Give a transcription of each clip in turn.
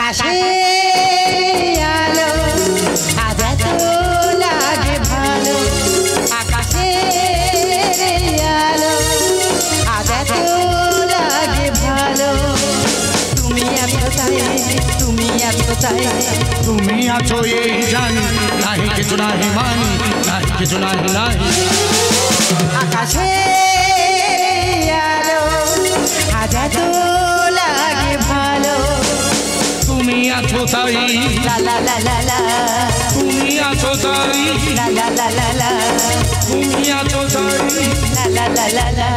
আকাশে আলো আজ এত লাগে ভালো, আকাশে আলো আজ এত লাগে ভালো। তুমি এত চাই, তুমি এত চাই, তুমি আছো এই জানি, নাহি কিছু নাহি মানি, নাহি কিছু নাহি নাহি। আকাশে আলো আজ এত লাগে ভালো, তুমি আছো তাই, লা লা লা লা লা, তুমি আছো তাই, লা লা লা লা লা, তুমি আছো তাই, লা লা লা লা লা।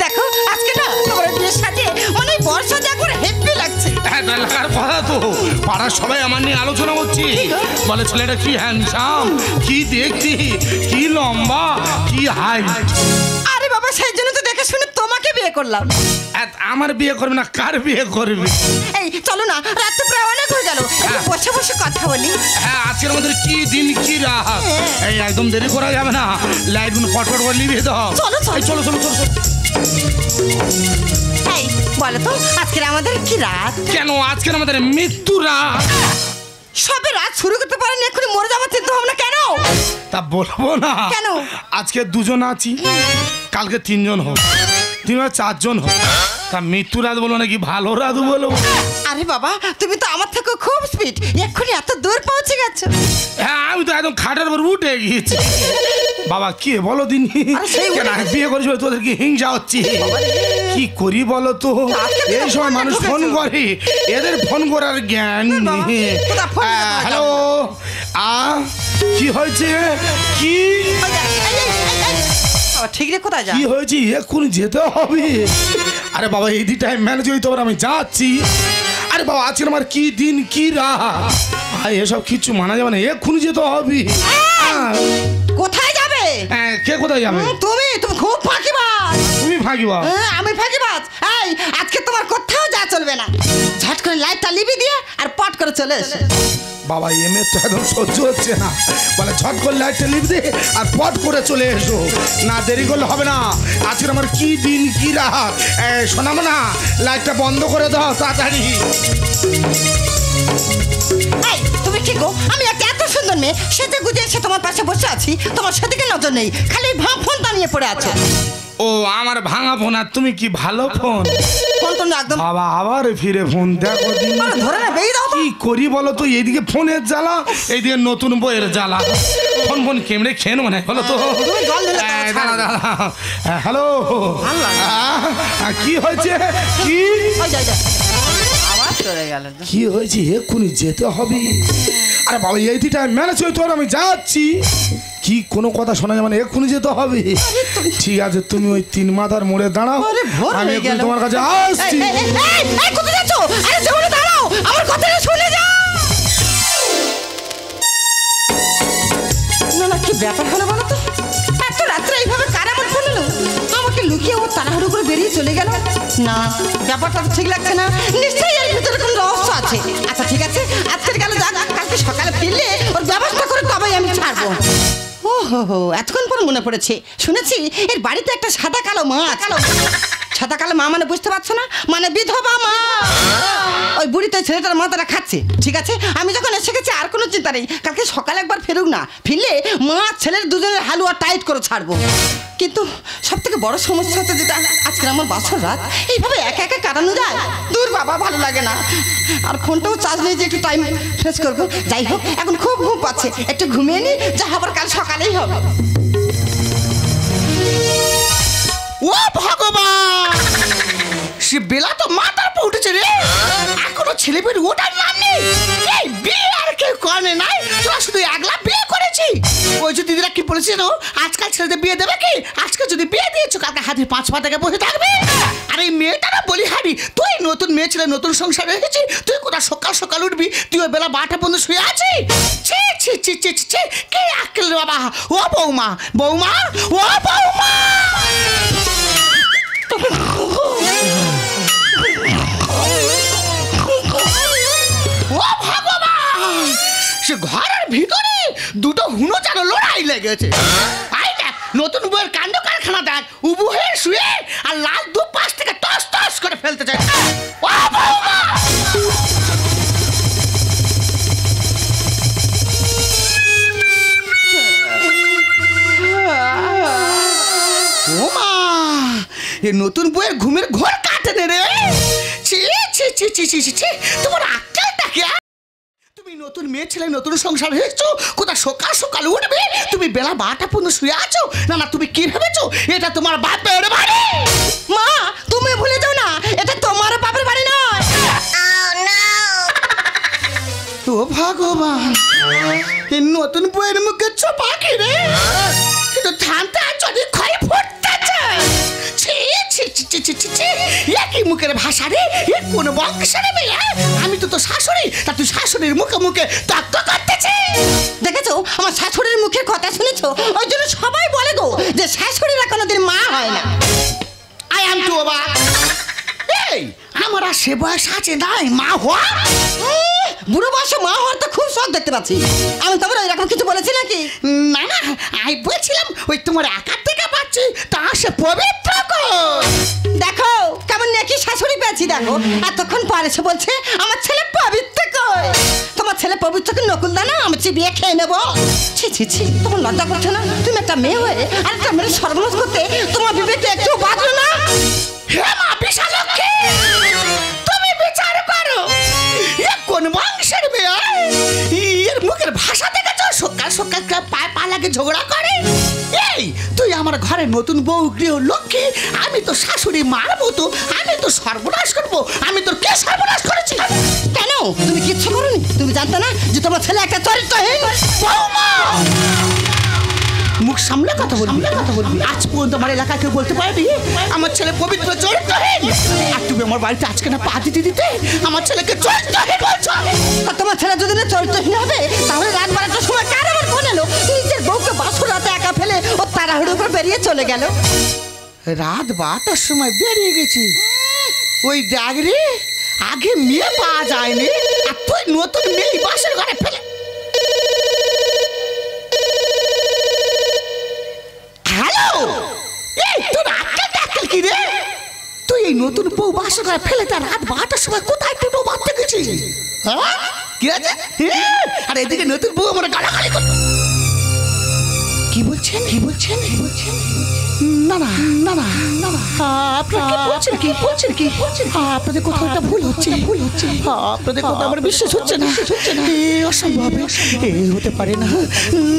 দেখো আজকে না তোমার বিয়ের সাথে মানে বর্ষা একবার হেভি লাগছে। হ্যাঁ লাগার কথা তো, পাড়ার সবাই আমার নিয়ে আলোচনা করছি, বলে ছেলেটা কি হ্যান্ডসাম, কি দেখছি, কি লম্বা, কি হাইট। আরে বাবা সেই জন্য তো দেখে শুনে তোমাকে বিয়ে করলাম। আমার বিয়ে করবে না, কার বিয়ে করবে? এই চলো না, রাত প্রায় অনেক হয়ে গেল, বসে বসে কথা বলি। হ্যাঁ আজকের আমাদের কি দিন কি রাত, এই একদম দেরি করা যাবে না, লাইটগুলো ফটফট করে নিভিয়ে দাও। চলো চলো চলো চলো চলো। এই বলো তো আজকের আমাদের কি রাত? কেন আজকের আমাদের মৃত্যু রাত? সবে রাত শুরু করতে পারেন, এক্ষুনি মরে যাওয়ার চিন্তা ভাবনা কেন? তা বলবো না কেন? আজকে দুজন আছি, কালকে তিনজন হোক, 4জন হোক, তা মৃত্যু রাত বলো নাকি ভালো রাত বলো? আরে বাবা তুমি তো আমার থেকে খুব স্পিড, এক্ষুনি এত দূর পৌঁছে গেছো। হ্যাঁ আমি তো একদম খাটের উপর উঠে গিয়েছি। বাবা কি বলো দিনি, কেন বিয়ে করেছিল তোদের কি হিংসা হচ্ছে? কি করি বলো তো, এই সময় মানুষ ফোন করে, এদের ফোন করার জ্ঞান নেই। হ্যালো কি হয়েছে? কি ঠিক রে কোথায় যা? কি হয়েছে? এক্ষুনি যেতে হবে। আরে বাবা এই টাইম ম্যানেজ হইতে পারে, আমি যাচ্ছি। আরে বাবা আজকে আমার কি দিন কি রাত, এসব কিছু মানা যাবে না, এক্ষুনি যেতে হবে। কোথায় যাবে? কে কোথায় যাবে? তুমি তুমি খুব ফাঁকিবাজ। তুমি ফাঁকিবাজ? আমি ফাঁকিবাজ? এই আজকে তোমার কোথাও যা চলবে না, ঝট করে লাইটটা লিবি দিয়ে আর পট করে চলে এসে। বাবা এমএ তো একদম সহ্য হচ্ছে না, বলে ঝট করে লাইটটা লিপ দে আর পট করে চলে এসো, না দেরি করলে হবে না। আজকে আমার কি দিন কি রাত, শোনাবো না, লাইটটা বন্ধ করে দাও তাড়াতাড়ি। এই তুমি কি গো, আমি একটা এত সুন্দর মেয়ে সেজে গুজে এসে তোমার পাশে বসে আছি, তোমার সেদিকে নজর নেই, খালি ফোনটা নিয়ে পড়ে আছো। ও আমার ভাঙা ফোন, আর তুমি কি ভালো ফোন? ফোন তো একদম বাবা আবার ফিরে ফোন দেখো, ধরে না বেরিয়ে দাও। কি করি বলো তো, এইদিকে ফোনের জ্বালা, এইদিকে নতুন বইয়ের জ্বালা, ফোন ফোন কেমড়ে খেয়ে মনে বলো তো। হ্যালো কি হয়েছে? কি আবার চলে গেল। কি হয়েছে? এক্ষুনি যেতে হবে। আরে বাবা এই টাইম ম্যানেজ হইতো, আর আমি যাচ্ছি। কি কোনো কথা শোনা যাবে না, এক্ষুনি যেতে হবে। ঠিক আছে তুমি ওই 3 মাথার মোড়ে দাঁড়াও, আমি এক্ষুনি তোমার কাছে আসছি। কোথায় যাচ্ছ? আরে জোরে দাঁড়াও, আমার কথাটা শুনে যাও। না না কি ব্যাপার হলো বলো তো, এত রাত্রে এইভাবে কার আমার ফোন এলো? আমাকে লুকিয়ে ও তাড়াহুড়ো করে বেরিয়ে চলে গেল। না ব্যাপারটা তো ঠিক লাগছে না, নিশ্চয়ই এর ভিতরে কোনো রহস্য আছে। আচ্ছা ঠিক আছে আজকে গেল যাক, কালকে সকালে ফিরলে ওর ব্যবস্থা করে তবেই আমি ছাড়বো। ও হো এতক্ষণ পর মনে পড়েছে, শুনেছি এর বাড়িতে একটা সাদা কালো মা। সাদা কালো মা মানে বুঝতে পারছো না, মানে বিধবা মা। ওই বুড়ি তো ছেলেটার মাথাটা খাচ্ছে। ঠিক আছে আমি যখন এসে গেছি আর কোনো চিন্তা নেই, কালকে সকালে একবার ফেরুক না, ফিরলে মা ছেলের দুজনের হালুয়া টাইট করে ছাড়বো। কিন্তু সব থেকে বড় সমস্যা হচ্ছে যেটা, আজকে আমার বাসর রাত এইভাবে একা একা কাটানো যায়? দূর বাবা ভালো লাগে না, আর ফোনটাও চার্জ নেই যে একটু টাইম ফেস করবো। যাই হোক এখন খুব ঘুম পাচ্ছে, একটু ঘুমিয়ে নি, যা হবার কাল সকালেই হবে। ও ভগবান, সে বেলা তো মাথার পর উঠেছে রে, এখনো ছেলে পেয়ে ওটার নাম নেই। এই বিয়ে আর কেউ করে নাই, তোরা শুধু একলা বিয়ে করেছি। ওই যে দিদিরা কি বলেছিল, আজকাল ছেলেদের বিয়ে দেবে কি, আজকে যদি বিয়ে দিয়েছো কালকে হাতির 5 পা থেকে বসে থাকবে। আর এই মেয়েটারা বলি হারি, তুই নতুন মেয়ে ছেলে নতুন সংসার হয়েছি, তুই কোথা সকাল সকাল উঠবি, তুই ওই বেলা 12টা পর্যন্ত শুয়ে আছিস। ছি ছি ছি ছি ছি, কে আক্কেল বাবা। ও বৌমা বৌমা, ও বৌমা। ও ভগবান, সে ঘরের ভিতরে দুটো হুনো যেন লড়াই লেগেছে। আই দেখ নতুন বইয়ের কাণ্ড কারখানা দেখ, উবু হয়ে শুয়ে আর লাল 2 পাশ থেকে টস টস করে ফেলতে চাই। ও বৌমা এ নতুন বইয়ের ঘুমের ঘোর কাটে নে রে। ছি ছি ছি ছি ছি ছি ছি, তোমার আক্কেলটা কি? তুমি নতুন মেয়ে ছেলে নতুন সংসার হয়েছো, কোথায় সকাল সকাল উঠবে, তুমি বেলা 12টা পর্যন্ত শুয়ে আছো। না না, তুমি কি ভেবেছো এটা তোমার বাপের বাড়ি? মা তুমি ভুলে যাও না, এটা তোমার বাপের বাড়ি নয়। ও ভগবান, এই নতুন বইয়ের মুখে চোপা কি রে? কিন্তু ধানটা যদি ক্ষয় ফুটতেছে। ছি ছি ছি ছি ছি ছি ছি, একই মুখের ভাষা রে, এ কোন বংশের মেয়ে? আমি তো তো শাশুড়ি, তা তুই শাশুড়ির মুখে মুখে তর্ক করতেছি। দেখেছো আমার শাশুড়ির মুখের কথা শুনেছো, ওই জন্য সবাই বলে গো যে শাশুড়িরা কোনোদিন মা হয় না। আই এম টু বাবা। এই আমার আর সে বয়স আছে নাই মা হওয়া? বুড়ো বয়সে মা হওয়ার তো খুব শখ দেখতে পাচ্ছি। আমি তোমার এরকম কিছু বলেছি নাকি? না না, আমি বলছিলাম ওই তোমার একার থেকে পাচ্ছি তা সে পবিত্র কর। দেখো কেমন নাকি শাশুড়ি পেয়েছি দেখো, এতক্ষণ পরে সে বলছে আমার ছেলে পবিত্র কই। তোমার ছেলে পবিত্রকে নকুল দানা আমি চিবিয়ে খেয়ে নেবো। ছি ছি ছি, তোমার লজ্জা করছে না? তুমি একটা মেয়ে হয়ে আর একটা মেয়ের সর্বনাশ করতে তোমার বিবেকে একটু বাঁধলো না? হে মা বিশালক্ষী, তুমি বিচার করো এ কোন বংশের মেয়ে? এর মুখের ভাষা দেখেছো? সকাল সকাল পায়ে পা লাগে ঝগড়া করে। এই তুই আমার ঘরে নতুন বউ গৃহ লক্ষ্মী, আমি তো শাশুড়ি মার মতো, আমি তো সর্বনাশ করবো। আমি তোর কে সর্বনাশ করেছি? কেন তুমি কিচ্ছু করোনি? তুমি জানতে না যে তোমার ছেলে একটা চরিত্রহীন? বৌমা, মুখ সামলে কথা বলবি, কথা বলবি। আজ পর্যন্ত আমার এলাকায় কেউ বলতে পারেনি আমার ছেলে পবিত্র চরিত্রহীন। আর তুমি আমার বাড়িতে আজকে না পা দিতে দিতে আমার ছেলেকে চরিত্রহীন বলছো। আর তোমার ছেলে যদি না চরিত্রহীন হবে তাহলে রাত 12টার সময় কার আমার ফোন এলো? নিজের বউকে বাসর রাতে একা ফেলে ও তাড়াহুড়ো করে বেরিয়ে চলে গেল। রাত 12টার সময় বেরিয়ে গেছি? ওই ডাগরি আগে মেয়ে পাওয়া যায়নি, আর তুই নতুন মেয়ে বাসের ঘরে ফেলে। হ্যালো, এই তোর আক্কেল কি রে? তুই এই নতুন বউ বাসা করে ফেলে তার রাত 12টার সময় কোথায় টোটো মারতে গেছিস? হ্যাঁ কি আছে? আর এদিকে নতুন বউ আমার গালাগালি করলো। কি বলছেন কি বলছেন কি বলছেন? না না না না না না, আপনারা কি বলছেন কি বলছেন কি বলছেন? আপনাদের কোথাও একটা ভুল হচ্ছে, ভুল হচ্ছে। আপনাদের কথা আমার বিশ্বাস হচ্ছে না, হচ্ছে না। এ অসম্ভব, এ হতে পারে না।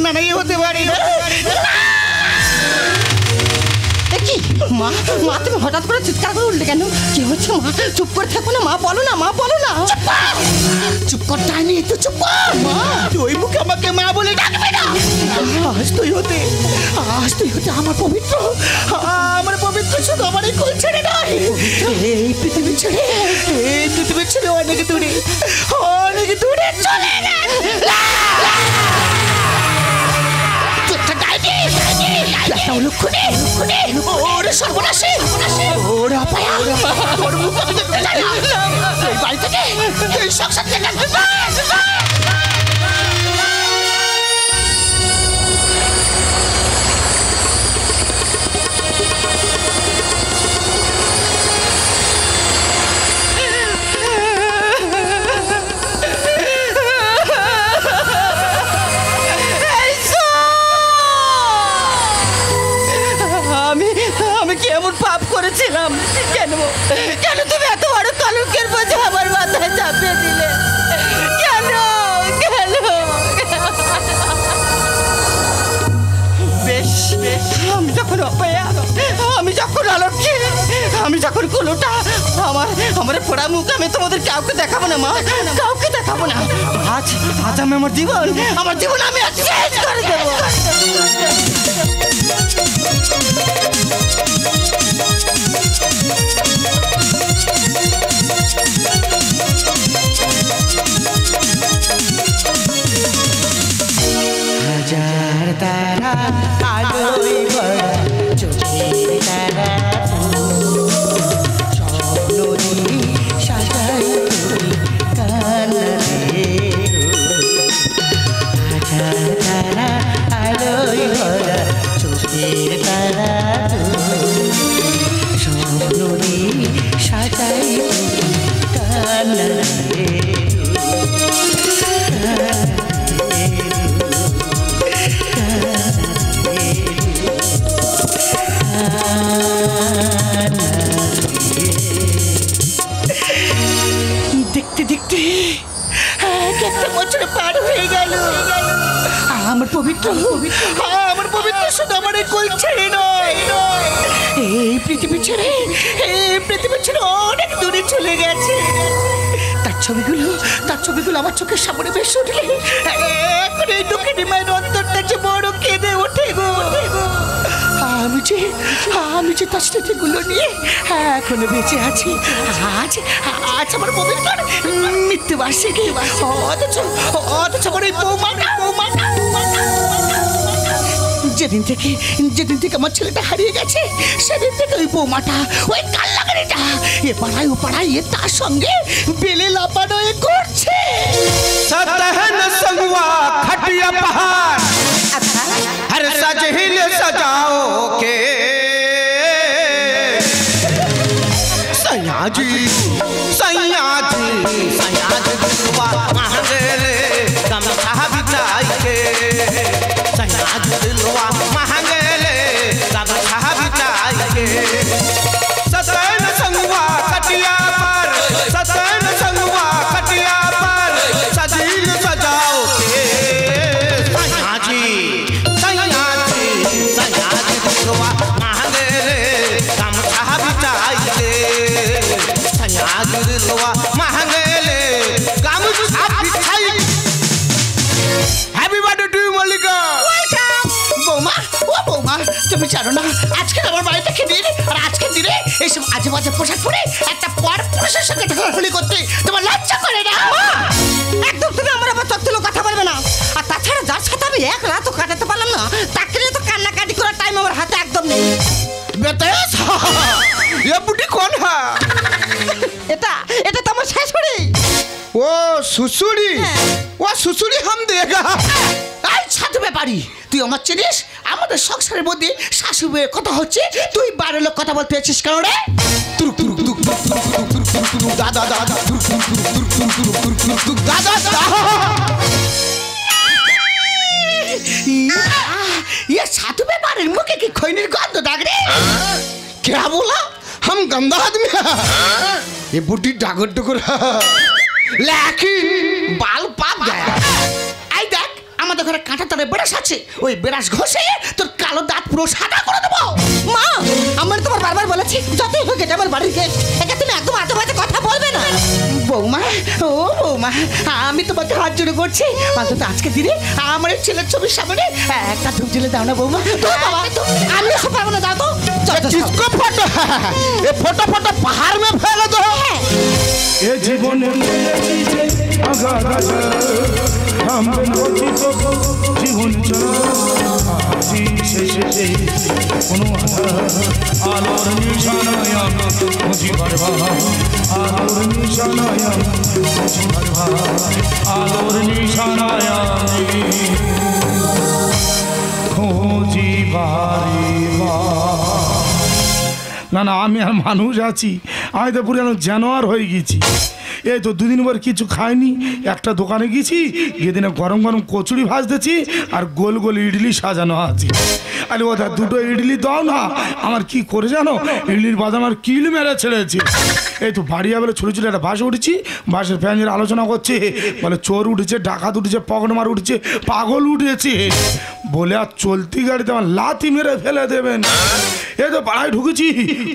না না, এ হতে পারে না। কি মা, মা তুমি হঠাৎ করে চিৎকার করে উঠলে কেন? কি হচ্ছে মা? চুপ করে থাকো না মা, বলো না মা, বলো না। চুপ কর টাইনি, তো চুপ কর মা। তুই ওই মুখে আমাকে মা বলে ডাকবে না। আজ তুই হতে আমার পবিত্র, আমার পবিত্র শুধু আমার এই কোল ছেড়ে নয়, এই পৃথিবী ছেড়ে, এই পৃথিবী ছেড়ে অনেক দূরে, অনেক দূরে চলে গেছে। ওরে সর্বনাশী, ওরে অপায়া, ওর মুখ আমি দেখতে চাই না। এই বাড়ি থেকে, এই সংসার থেকে করেছিলাম? কেন কেন তুমি এত বড় কলঙ্কের বোঝা আমার মাথায় চাপিয়ে দিলে? কেন কেন? বেশ বেশ, আমি যখন অপয়া, আমি যখন অলক্ষী, আমি যখন কুলোটা, আমার পোড়া মুখ আমি তোমাদের কাউকে দেখাবো না মা, কাউকে দেখাবো না। আজ আজ আমি আমার জীবন আমি আজ শেষ করে দেবো। হাজার তারা আলোয় ভরা চোখের তারা, স্বপ্নরি সাজাই কান্নারে। হাজার তারা আলোয় ভরা চোখের তারা, স্বপ্নরি সাজাই কান্নারে। না সত্যি একটা বছর পার হয়ে গেল। আমার পবিত্র শুধু আমার এই কোল ছেড়ে নয়, এই পৃথিবী ছেড়ে অনেক দূরে চলে গেছে। তার ছবিগুলো আমার চোখের সামনে ভেসে উঠলে এখন এই দুঃখের মায়ের অন্তরটা যে বড় কেঁদে ওঠে গো। আমি যে তার স্মৃতিগুলো নিয়ে এখনো বেঁচে আছি। আজ আমার পবিত্র মৃত্যুবার্ষিকী, অথচ আমার এই বৌমাটা যেদিন থেকে আমার ছেলেটা হারিয়ে গেছে, সেদিন থেকে ওই বৌমাটা, ওই কাল্লাগাড়িটা এ পাড়ায় ও পাড়ায় তার সঙ্গে বেলে লাপানো করছে। सतहन संगवा खटिया पहाड़ हर सजहिल सजाओ के सयाजी दिलवा महंगेले गमछा बिछाई के सयाजी दिलवा महंगेले गमछा बिछाई के सतहन संगवा खटिया पर सतहन संगवा खटिया पर सजील सजाओ के सयाजी दिलवा महंगेले गमछा बिछाई के सयाजी दिलवा महंगेले गमछा बिछाई। हैप्पी बर्थडे टू यू मल्लिका। বৌমা তুমি জানো না আজকে আমার বাড়িতে কি দিন? আর আজকের দিনে এইসব আজে বাজে পোশাক পরে একটা পর পুরুষের সঙ্গে ঢলাঢলি করতে তোমার লজ্জা করে না? একদম তুমি আমার আবার চত্তুলো কথা বলবে না। আর তাছাড়া যার সাথে আমি এক রাতও কাটাতে পারলাম না, তাকে নিয়ে তো কান্নাকাটি করার টাইম আমার হাতে একদম নেই। ये बुढ़ी कौन है? এটা তো আমার শাশুড়ি। वो सुसुड़ी, वो सुसुड़ी हम देगा। এই ছাতু ব্যাপারি, তুই আমার চিনিস? আমাদের সংসারের মধ্যে শাশুড়ির কথা হচ্ছে, তুই বাইরের লোক কথা বলতে এসেছিস কেন রে? दादा दादा दादा ये ছাতু ব্যাপারের মুখে কি খৈনির গন্ধ দাগ রে? क्या बोला? हम गंदा आदमी है। ये बुढ़ी डागर डुगर लेकिन বাল পাপ গায়া। এই দেখ আমাদের ঘরে কাঁটা তারে বেড়াস আছে, ওই বেড়াস ঘষে তোর কালো দাঁত পুরো সাদা করে দেবো। মা, আমার তোমার বারবার বলেছি যতই হোক এটা আমার বাড়ির গেট, একে তুমি একদম আজে বাজে কথা বলবে না। বৌমা, ও বৌমা, আমি তোমাকে হাত জোড়ে করছি, অন্তত আজকে দিনে আমার এই ছেলের ছবির সামনে একটা ধূপ জ্বেলে দাও না বৌমা। তো বাবা, আমি এসব পারবো না, দাও তো। किसको फोटो है? ये फोटो फोटो पहाड़ में फैला दो। এ জীবনে জীবন আজি শেষে কোনো আলোর নিশানায় বুঝি পারবা, আলোর নিশানায় বুঝি পারবা, আলোর নিশানায় খুঁজি পারিবা। না না, আমি আর মানুষ আছি, আমি তো পুরো জানোয়ার হয়ে গেছি। এই তো দুদিন পর কিছু খাইনি, একটা দোকানে গেছি, গিয়ে দিনে গরম গরম কচুরি ভাজতেছি আর গোল গোল ইডলি সাজানো আছে। আরে ওটা দুটো ইডলি দাও না। আমার কি করে জানো, ইডলির বাদাম আর কিল মেরে ছেড়েছে। এই তো বাড়ি যাবে ছোটো ছোটো একটা বাসে উঠেছি, বাসের ফ্যানের আলোচনা করছে, বলে চোর উঠেছে, ডাকাত উঠেছে, পকেটমার উঠেছে, পাগল উঠেছে বলে আর চলতি গাড়িতে আমার লাথি মেরে ফেলে দেবেন। এই তো পাড়ায় ঢুকেছি,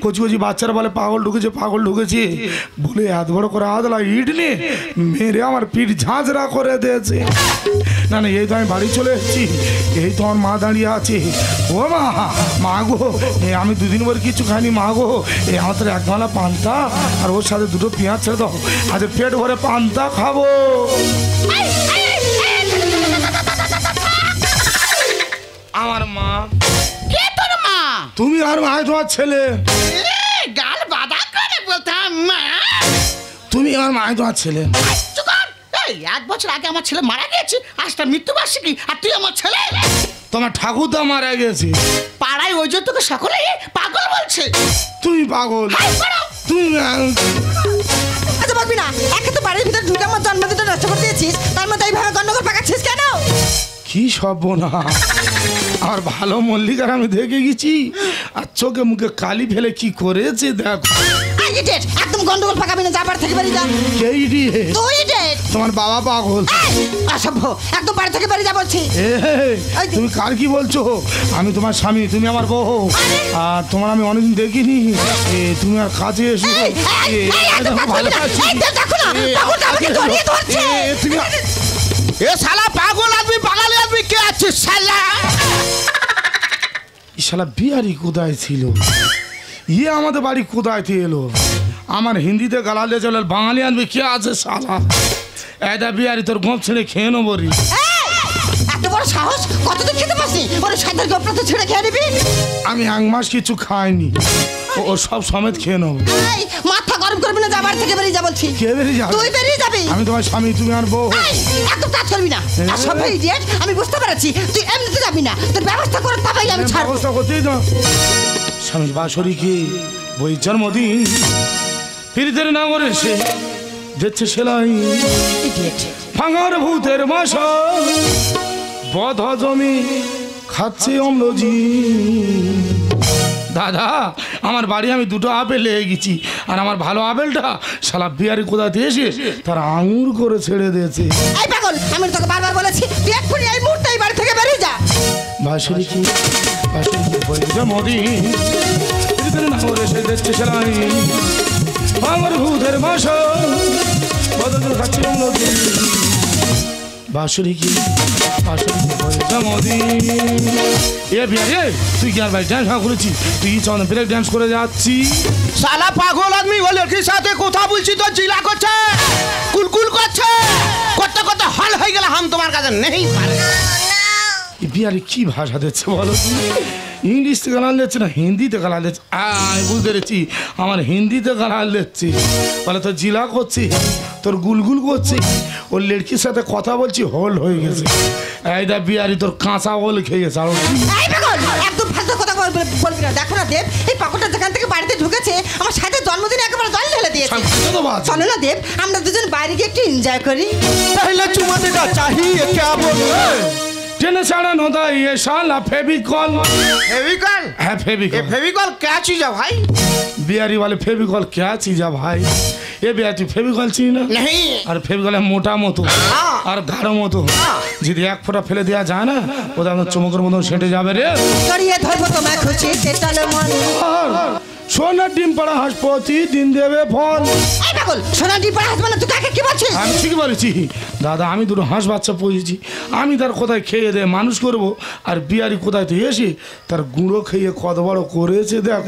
কচি কচি বাচ্চারা বলে পাগল ঢুকেছে, পাগল ঢুকেছে বলে এত বড় করে আদলা ইডলি মেরে আমার পিঠ ঝাঁঝরা করে দিয়েছে। না না, এই তো আমি বাড়ি চলে এসেছি, এই তো আমার মা দাঁড়িয়ে আছে। ও মা, মা গো, আমি দুদিন পর কিছু খাইনি মা গো, এই আমাদের এক গালা পান্তা আর ওর সাথে দুটো পেঁয়াজ ছেড়ে দাও, আজ পেট ভরে পান্তা খাবো। আমার মা। কে তোর মা? তুমি আর মা, তোমার ছেলে। গাল বাদা করে বলতাম মা। তুমি আর মা, তোমার ছেলে। এই 1 বছর আগে আমার ছেলে মারা গেছে, আজ তার মৃত্যুবার্ষিকী, আর তুই আমার ছেলে? তোমার ঠাকুরদা মারা গেছে। পাড়ায় ওই জন্য তোকে সকলে পাগল বলছে। তুমি পাগল। তুমি আচ্ছা বলবি না, একে তো বাড়ির ভিতরে ঢুকে আমার জন্মদিনটা নষ্ট করে দিয়েছিস, তার মধ্যে এইভাবে গন্ডগোল পাকাচ্ছিস কেন? কি সব না, আর ভালো মল্লিকার আমি দেখে গেছি, আর চোখে মুখে কালি ফেলে কি করেছে দেখো। একদম গন্ডগোল পাকাবি না, যাবার থেকে বাড়ি যা। এই রে, তুই রে। তোমার বাবা পাগল। অসভ্য, একদম বাড়ি থেকে বেরিয়ে যা বলছি। তুমি কার কি বলছো? আমি তোমার স্বামী, তুমি আমার বউ। আর তোমার আমি অনেকদিন দেখিনি। তুমি আর কাছে এসো। ভালো আছি। তুমি এ শালা পাগল আদমি, পাগল আদমি কে আছে শালা? শালা বিহারি কোথায় ছিল? ইয়ে আমাদের বাড়ি কোথায় এলো? আমার হিন্দিতে গালালে চলে, বাঙালি আনবে কে আছে শালা? এটা বিহারি তোর গোপ ছেড়ে খেয়ে নেবো রে। এত বড় সাহস, কতদিন খেতে পাসনি? ওরে সাদের গোপটা তো ছেড়ে খেয়ে নিবি। আমি 1 মাস কিছু খাইনি, ও সব সমেত খেয়ে নেবো। মাথা গরম করবি না, যাবার থেকে বেরিয়ে যা বলছি। কে বেরিয়ে যাবে? তুই বেরিয়ে যাবি। আমি তোমার স্বামী, তুমি আর বউ। একদম কাজ করবি না। অসভ্য ইডিয়েট, আমি বুঝতে পারছি তুই এমনিতে যাবি না। তোর ব্যবস্থা করে তবেই আমি ছাড়বো। ব্যবস্থা করতেই তো স্বামীর বাসরিকে বই জন্মদিন ফিরিতে না করে সে দিচ্ছে সেলাই। ভাঙার ভূতের বাসা বধ জমি খাচ্ছে অম্লজি। দাদা, আমার বাড়ি আমি 2টো আপেল লেগে গেছি, আর আমার ভালো আপেলটা শালা বিহারি কোথাতে এসে তার আঙুর করে ছেড়ে দিয়েছে। এই পাগল, আমি তোকে বারবার বলেছি তুই এক্ষুনি এই মুহূর্তে এই বাড়ি থেকে বেরিয়ে যা। বাসরিকে বই জন্মদিন ফিরিতে না করে সে দিচ্ছে সেলাই। ভাঙার ভূতের বাসা বধ জমি খাচ্ছে অম্লজি। বাসরিকে বই জন্মদিন। এ বিহারি, তুই কি আর ভাই ডান্স করেছি? তুই চন্দ্র ব্রেক ডান্স করে যাচ্ছি। শালা পাগল আদমি ও লড়কির সাথে কথা বলছি তো জিলা করছে, কুলকুল করছে, করতে করতে হল হয়ে গেল। হাম তোমার কাছে নেই পারে। বিহারি কি ভাষা দিচ্ছে বলো? ইংলিশতে গালাল দিচ্ছে না হিন্দিতে গালাল দিচ্ছে? আমি বুঝতে পেরেছি, আমার হিন্দিতে গালাল দিচ্ছে বলে তোর জিলা করছি, তোর গুলগুল করছি, ওর লড়কির সাথে কথা বলছি, হল হয়ে গেছে। এই দা বিহারি তোর কাঁচা বল খেয়ে গেছে। আর এই পাগল, একদম ফালতু কথা বলবি না। দেখো না দেব, এই পাগলটা যেখান থেকে বাড়িতে ঢুকেছে আমার সাথে জন্মদিনে একেবারে জল ঢেলে দিয়েছে। চলো না দেব, আমরা দুজন বাইরে গিয়ে একটু এনজয় করি। पहले चुमा देगा चाहिए क्या बोलो? টেনে ছাড়ানো দাই এ শালা ফেভিকল। फेविकॉल? হ্যাঁ ये ফেভিকল। फेविकॉल क्या चीज है भाई? बिहारी वाले फेविकॉल क्या चीज है भाई? ये बिहारी फेविकॉल চিনি না? नहीं। আর ফেভিকল মোটা মতো আর গাঢ় মতো, যদি 1 ফোঁটা ফেলে দেওয়া যায় না, ওটা আমাদের চমকের মতো সেটে যাবে রে। জড়িয়ে ধরবো তোমায় খুশি তেতালো মন। সোনার ডিম পাড়া হাঁস প্রতিদিন দেবে ফল। এই পাগল, সোনা ডিম পাড়া হাঁস মানে তুই কাকে কি বলছিস? আমি ঠিক বলেছি দাদা, আমি 2টো হাঁস বাচ্চা পুষেছি, আমি তার কোথায় খেয়ে দে মানুষ করব, আর বিহারি কোথায় তো এসে তার গুঁড়ো খেয়ে কত বড় করেছে দেখ।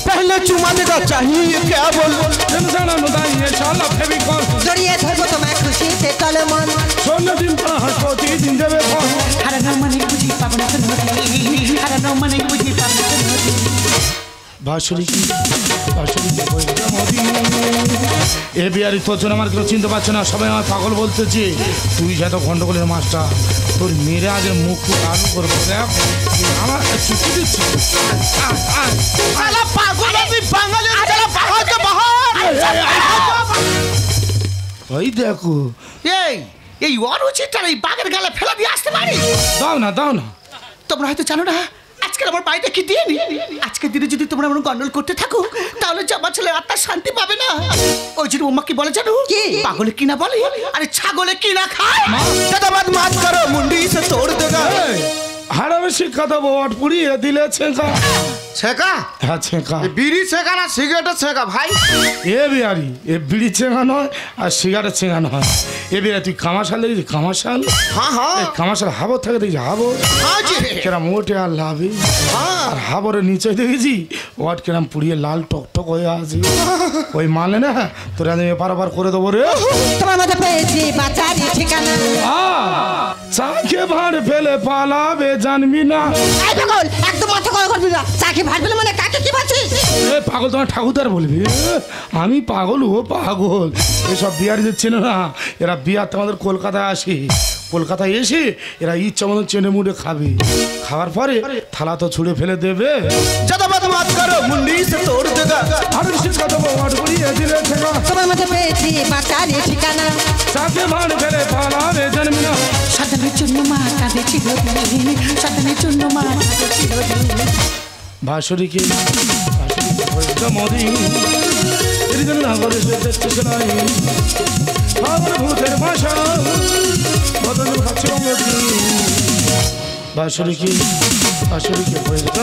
पहले चुमा देगा चाहिए क्या बोलो? টেনে ছাড়ানো দাই এ শালা ফেভিকল। জড়িয়ে ধরবো তোমায় খুশি তেতালো মন। সোনার ডিম পাড়া হাঁস প্রতিদিন দেবে ফল। হারানো মানে বুঝি পাবো না তো নদী, হারানো মানে বুঝি পাবো না তো নদী। বাসরিকি বই জন্মদিন। এ বিহারি তোর জন্য আমার কেউ চিনতে পারছে না, সবাই আমার পাগল বলতেছে। তুই যত গন্ডগোলের মাস্টার, তোর মেরে আজ মুখ আলু করবো। দেখ আমার চুক্তি দিচ্ছি। साला पागल आदमी, बांगाली चला बाहर से बाहर। ওই দেখো, এই অরুচিটা এই বাঘের গালে ফেলা দিয়ে আসতে পারি? দাও না দাও না। তোমরা হয়তো জানো না আজকে আমার বাড়িতে কি দিন। আজকের দিনে যদি তোমরা এমন গন্ডল করতে থাকো তাহলে যে আমার ছেলে আত্মার শান্তি পাবে না। ওই জন্য ওম্মা কি বলে জানো? কি? পাগলে কি না বলে, আরে ছাগলে কি না খায়। দাদাবাদ মাত করো, মুন্ডি সে তোড় দেগা। হারাবে শিক্ষা দেবো, ওট পুড়িয়ে দিলে ছেঁকা। ছেকা? হ্যাঁ ছেঁকা। বিড়ি ছেকা না সিগারেটের ছেকা ভাই? এ বিহারি, এ বিড়ি ছেঁকা নয় আর সিগারেট ছেঁকা নয়। এ বিহারি তুই কামাশাল দেখেছি? কামাশাল, হ্যাঁ হ্যাঁ কামাশাল হাবর থাকে দেখেছি? হাবর হ্যাঁ জি কেরাম ওঠে আর লাভে, হ্যাঁ। আর হাবরের নিচে দেখেছি ওট কেরাম পুড়িয়ে লাল টকটক হয়ে আছে। ওই মানে না তোর আমি পারাপার করে দেবো রে। তোমার মধ্যে পেয়েছি বাঁচারি ঠিকানা। চাকে ভাঁড় ফেলে পালাবে জানবি না। এই পাগল, একদম মাথা গরম করবি না। চাকে ভাত ফেলে মানে কাকে কি বলছিস? এ পাগল তোমার ঠাকুরদার বলবি? আমি পাগল, ও পাগল। এসব বিহারিদের চেনে না, এরা বিহার আমাদের কলকাতায় আসে। কলকাতায় এসে এরা ইচ্ছা মতন চেনে মুড়ে খাবে, খাওয়ার পরে থালা তো ছুঁড়ে ফেলে দেবে। দাদাবাদ মাত করো, মুন্ডি সে তোড় দেগা। আরে শিক্ষা দেবো ওট পুড়িয়ে দিলে ছেঁকা। তোমার মধ্যে পেয়েছি বাঁচারি ঠিকানা। চাকে ভাঁড় ফেলে পালাবে জানবি না। সাধনের জন্য মা কাঁদে চিরদিন, সাধনের জন্য মা কাঁদে চিরদিন। বাসরিকে বই জন্মদিন ফিরিতে না করে সে দিচ্ছে সেলাই। আমার ভূতের ভাষা আসলে কি হয়ে যেত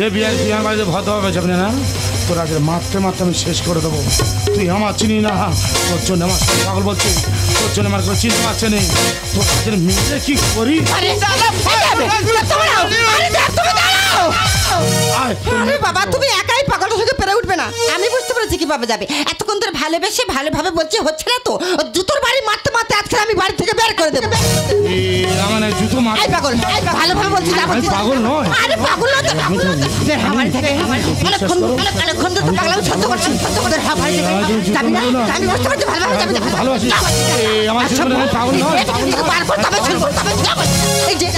এ বিয়ার বাড়িতে ভদ্র হবে যাবে না তোর আগে মারতে আমি শেষ করে দেবো তুই আমার চিনি না তোর জন্য আমার পাগল বলছি তোর জন্য আমার কোনো চিন্তা পাচ্ছে নেই তোর কাছে মিলে কি করি আরে বাবা তুমি একাই পাগলটার সঙ্গে পেরে উঠবে না আমি বুঝতে পেরেছি কিভাবে যাবে এতক্ষণ ধরে ভালোবেসে ভালোভাবে বলছি হচ্ছে না তো জুতোর বাড়ি মারতে আজকে আমি বাড়ি থেকে বের করে দেবো মানে জুতো মার পাগল ভালোভাবে বলছি পাগল নয় আরে পাগল নয় আমার থেকে অনেকক্ষণ তো পাগলাম সহ্য করছি যাবি না আমি বুঝতে পারছি ভালোভাবে যাবি ভালোবাসি আমার পাগল নয় এই যে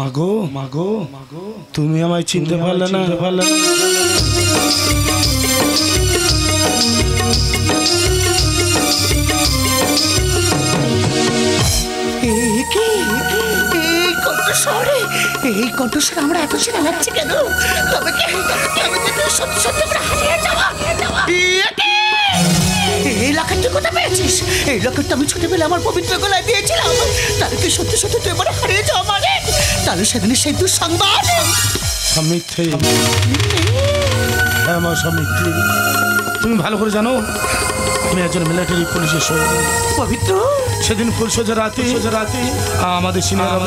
মাগো তুমি আমায় চিনতে পারলে না এই কণ্ঠস্বরে আমরা এত চেনা লাগছে কেন তবে সত্যি হারিয়ে যাওয়া এই লকেটটা কোথায় পেয়েছিস এই লকেটটা আমি ছোটবেলা আমার পবিত্র গলায় দিয়েছিলাম তাহলে কি সত্যি তুই এবার হারিয়ে যাওয়া মানে তাহলে সেদিনে সেই দুঃসংবাদ মিথ্যে আমার সব মিথ্যে তুমি ভালো করে জানো আমি একজন মিলিটারি পুলিশের সৈনিক পবিত্র সেদিন ফুলসজ্জা রাতে আমাদের সিনিয়র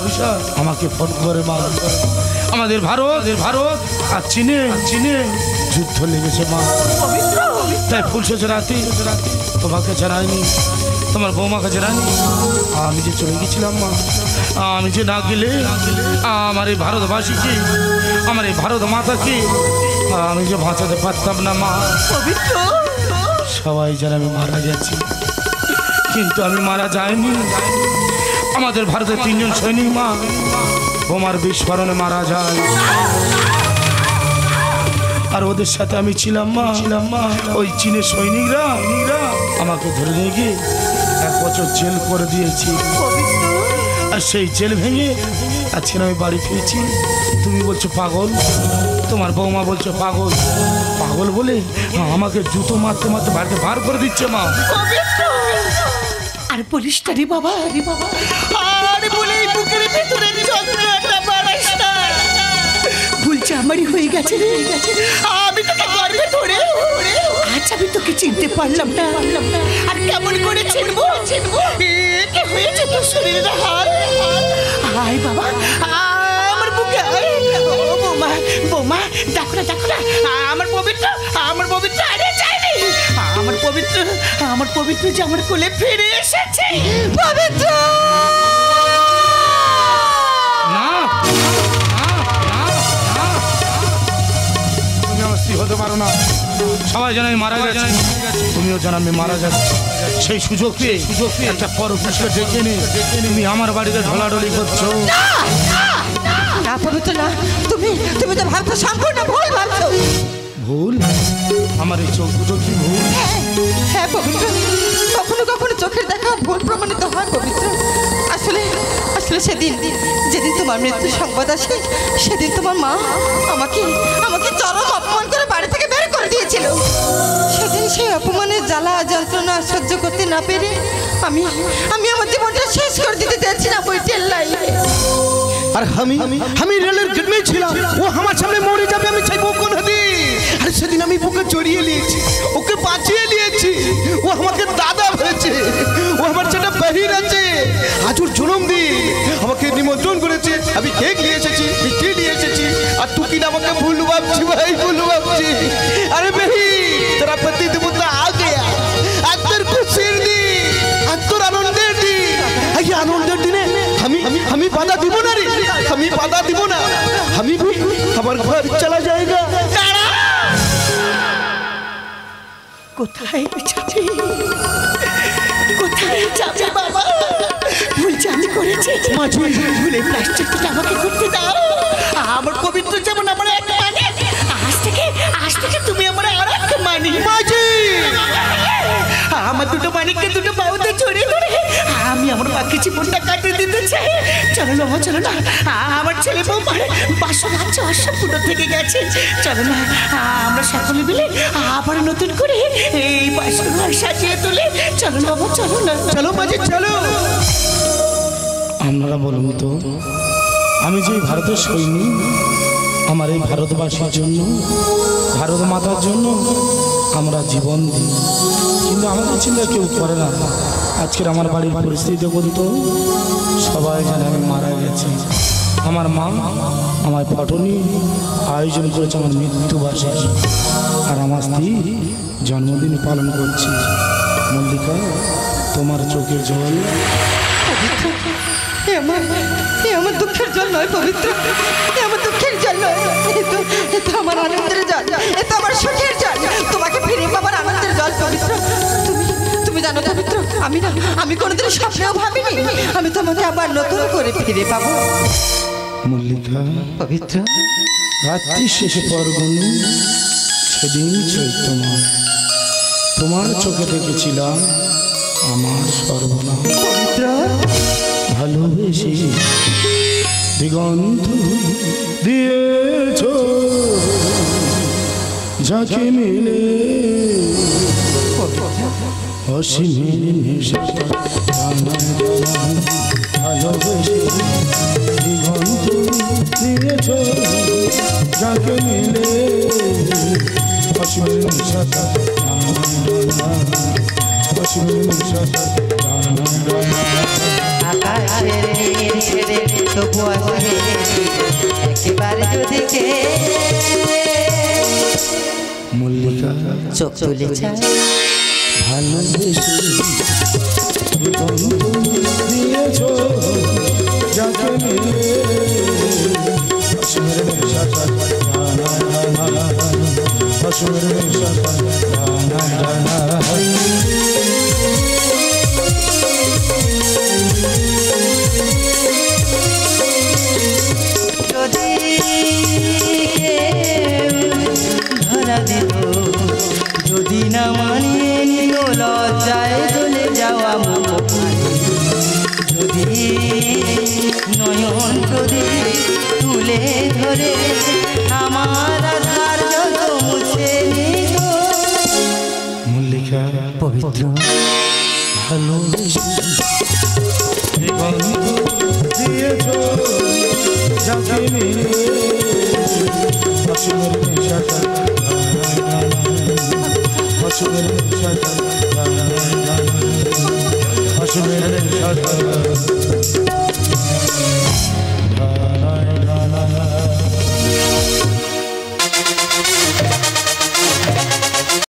অফিসার আমাকে ফোন করে আমাদের ভারত আর চীনে যুদ্ধ লেগেছে মা তাই ফুলসজ্জা রাতে তোমাকে জানাইনি তোমার বৌমাকে জানাইনি আমি যে চলে গেছিলাম মা আমি যে না গেলে আমার এই ভারতবাসীকে আমার এই ভারত মাতাকে আমি যে বাঁচাতে পারতাম না মা পবিত্র সবাই যেন আমি মারা গেছি কিন্তু আমি মারা যাইনি আমাদের ভারতের 3 জন সৈনিক মা বোমার বিস্ফোরণে মারা যায় আর ওদের সাথে আমি ছিলাম মা ওই চীনের সৈনিকরা আমাকে ধরে নিয়ে গিয়ে 1 বছর জেল করে দিয়েছি আর সেই জেল ভেঙে আজকে আমি বাড়ি ফিরেছি তুমি বলছো পাগল তোমার বৌমা বলছো পাগল বলে আমাকে জুতো মারতে বাড়িতে বার করে দিচ্ছে মা আর বলিস রে বাবা আর বলে বুকের ভিতরে যন্ত্রণাটা বাড়াইস না ভুলছে আমারই হয়ে গেছে আমি তোকে গর্বে ধরে আজ আমি তোকে চিনতে পারলাম না আর কেমন করে চিনবো কি হয়েছে তোর শরীরে হাল আয় বাবা আমার বুকে বৌমা দেখো না আমার পবিত্র আরে যায়নি আমার পবিত্র যে আমার কোলে ফিরে এসেছে পবিত্র তুমি আমার স্ত্রী হতে পারো না সবাই জানে আমি মারা গেছি তুমিও জানো আমি মারা যাচ্ছি সেই সুযোগ পেয়ে একটা পরপুরুষকে ডেকে নিয়ে তুমি আমার বাড়িতে ঢলাঢলি করছো না পবিত্র না তুমি তো ভাবছো সম্পূর্ণ ভুল ভাবছো ভুল আমার এই চোখ দুটো কি ভুল হ্যাঁ পবিত্র কখনো চোখের দেখা ভুল প্রমাণিত হয় পবিত্র আসলে যেদিন তোমার মৃত্যুর সংবাদ আসে সেদিন তোমার মা আমাকে চরম অপমান করে বাড়ি থেকে বের করে দিয়েছিল সেদিন সেই অপমানের জ্বালা যন্ত্রণা সহ্য করতে না পেরে আমি আমার জীবনটা শেষ করে দিতে চেয়েছিলাম ওই ট্রেন লাইনে আর আমি রেলের গেট में ছিলাম ও আমার সামনে মরে যাবে আমি চাইবো কোন হদি আর সেদিন আমি বুকে জড়িয়ে নিয়েছি ওকে বাঁচিয়ে নিয়েছি ও আমাকে দাদা বলেছে ও আমার ছোট বহিন আছে আজ ওর জন্মদিন আমাকে নিমন্ত্রণ করেছে আমি কেক নিয়ে এসেছি মিষ্টি নিয়ে এসেছি আর তুই কিনা আমাকে ভুল ভাবছি ভাই ভুল ভাবছি আরে বহি तेरा पति देवता आ गया आज तेरे खुशिर दिन आज তোর আনন্দের দিন এই আনন্দের দিনে আমি বাধা দিব না রে আমি বাধা দিব না আমি আমার ঘর চলা যায়গা কোথায় যাবে বাবা ভুল জানি করেছে ভুলে প্লাস্টিকটা আমাকে করতে দাও আমার পবিত্র যেমন আমার এক মানে আজ থেকে তুমি আমার আর এক মানি মাঝি বাকি জীবনটা কাটিয়ে দিতে চাই। চলো না মা, চলো না, আমার ছেলে বউ বাসর আছে অসম্পূর্ণ থেকে গেছে। চলো না আমরা সকলে মিলে আবার নতুন করে এই বাসর ঘর সাজিয়ে তুলে। চলো না বাবা, চলো না। চলো মাঝি চলো। আপনারা বলুন তো, আমি যে ভারতের সৈনিক, আমার এই ভারতবাসীর জন্য, ভারত মাতার জন্য আমরা জীবন দিই, কিন্তু আমাদের চিন্তা কেউ করে না। আজকের আমার বাড়ির পরিস্থিতি দেখুন তো, সবাই জানে আমি মারা গেছি। আমার মা আমার পাটনি আয়োজন করেছে আমার মৃত্যুবার্ষিকী, আর আমার স্ত্রী জন্মদিন পালন করছি। মল্লিকা, তোমার চোখের জল আমার দুঃখের জল নয় পবিত্র, আমার দুঃখের জল নয়, এ তো আমার আনন্দের জল, এ তো আমার সুখের জল, তোমাকে ফিরে পাবার আনন্দের জল পবিত্র। তুমি জানো পবিত্র, আমি কোনোদিন স্বপ্নেও ভাবিনি আমি তোমাকে আবার নতুন করে ফিরে পাবো। মল্লিকা পবিত্র, রাত্রি শেষে পরগুনি সেদিন চৈত্রমা, তোমার চোখে দেখেছিলাম আমার সর্বনাশ। পবিত্র, ভালোবেসে দিগন্ত দিয়েছ যাকে মিলে অসীমের নেশা, ভালোবেসে দিগন্ত দিয়েছ যাকে মিলে অসীমের নেশা, অসীমের নেশা। আকাশের নীল ছেড়ে তবু আসবে একেবারে যদি কে মল্লিকা চোখ তুলেছে ভালোবেসে দিগন্ত দিয়েছ যাকে মিলে অসীমের নেশা, অসীমের নেশা। ধরা দিত যদি না মানিয়ে নিল লজ্জায় চলে যাওয়া মুখ, যদি নয়ন প্রদীপ তুলে ধরে আমার আধার যত মুছে নিল। মল্লিকা পবিত্র, ভালোবেসে দিগন্ত দিয়েছ যাকে মিলে অসীমের নেশা।